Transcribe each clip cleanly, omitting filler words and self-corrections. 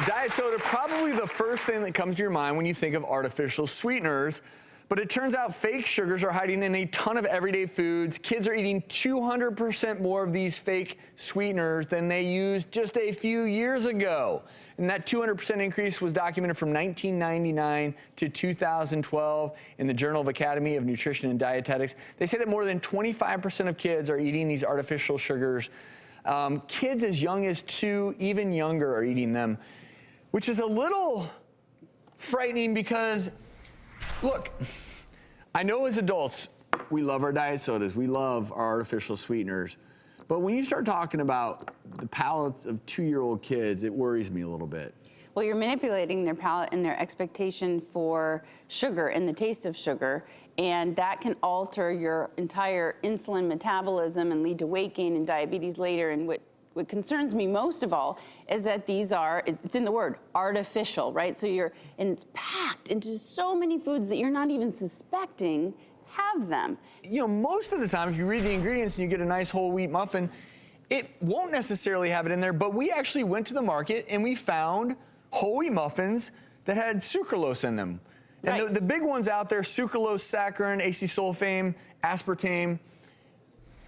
Diet soda, probably the first thing that comes to your mind when you think of artificial sweeteners. But it turns out fake sugars are hiding in a ton of everyday foods. Kids are eating 200% more of these fake sweeteners than they used just a few years ago. And that 200% increase was documented from 1999 to 2012 in the Journal of Academy of Nutrition and Dietetics. They say that more than 25% of kids are eating these artificial sugars. Kids as young as 2, even younger, are eating them, which is a little frightening because, look, I know as adults, we love our diet sodas, we love our artificial sweeteners, but when you start talking about the palates of 2-year-old kids, it worries me a little bit. Well, you're manipulating their palate and their expectation for sugar and the taste of sugar, and that can alter your entire insulin metabolism and lead to weight gain and diabetes later. And what concerns me most of all is that these are, it's in the word, artificial, right? So and it's packed into so many foods that you're not even suspecting have them. You know, most of the time, if you read the ingredients and you get a nice whole wheat muffin, it won't necessarily have it in there, but we actually went to the market and we found whole wheat muffins that had sucralose in them. And right. the big ones out there, sucralose, saccharin, acetylsulfame, aspartame,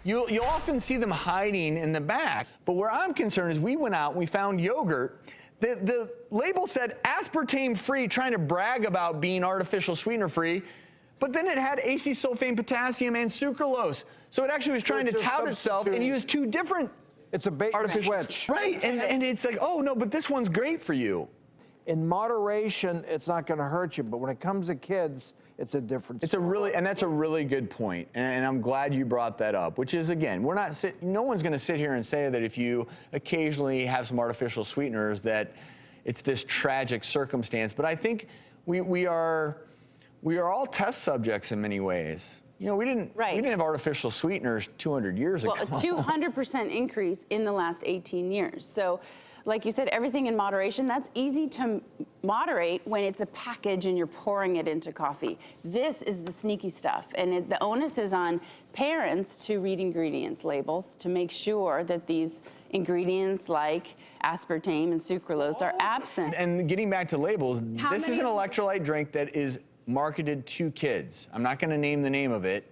you'll often see them hiding in the back. But where I'm concerned is we went out and we found yogurt. The label said aspartame-free, trying to brag about being artificial sweetener-free, but then it had acetylsulfame, potassium, and sucralose. So it actually was trying to tout itself and use 2 different It's a bait and switch. Right, and it's like, oh, no, but this one's great for you. In moderation, it's not going to hurt you, but when it comes to kids, it's a different story. That's a really good point, and I'm glad you brought that up, which is, again, no one's going to sit here and say that if you occasionally have some artificial sweeteners that it's this tragic circumstance, but I think we are all test subjects in many ways. You know, we didn't have artificial sweeteners 200 years ago. Well, a 200% increase in the last 18 years. So, like you said, everything in moderation, that's easy to moderate when it's a package and you're pouring it into coffee. This is the sneaky stuff, and the onus is on parents to read ingredients labels to make sure that these ingredients like aspartame and sucralose are absent. And getting back to labels, this is an electrolyte drink that is marketed to kids. I'm not going to name the name of it,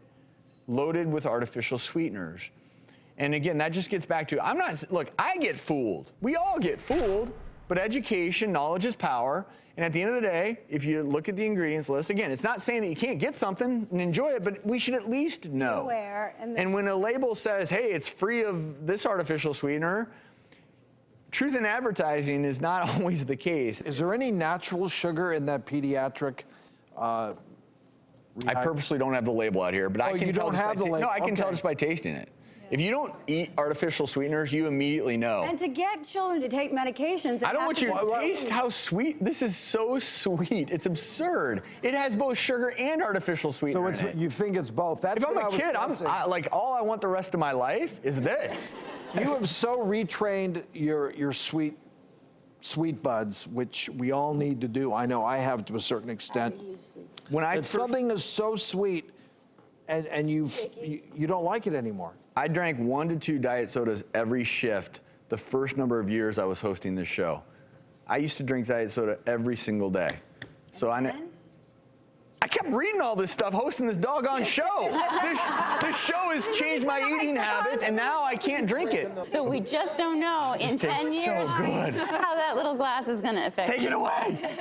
loaded with artificial sweeteners. And again, that just gets back to, look, I get fooled. We all get fooled, but education, knowledge is power. And at the end of the day, if you look at the ingredients list, again, it's not saying that you can't get something and enjoy it, but we should at least know. Aware, and when a label says, hey, it's free of this artificial sweetener, truth in advertising is not always the case. Is there any natural sugar in that pediatric I purposely don't have the label out here, but I can tell just by tasting it. If you don't eat artificial sweeteners, you immediately know. And to get children to take medications, I don't want you to taste how sweet. This is so sweet. It's absurd. It has both sugar and artificial sweetener in it. You think it's both? That's if I'm a kid, like all I want the rest of my life is this. You have so retrained your sweet buds, which we all need to do. I know I have to a certain extent. When something is so sweet and you don't like it anymore. I drank 1 to 2 diet sodas every shift the first number of years I was hosting this show. I used to drink diet soda every single day. So I kept reading all this stuff, hosting this doggone show. This show has changed my eating habits, and now I can't drink it. So we just don't know in 10 years so good. how that little glass is going to affect you. Take it away.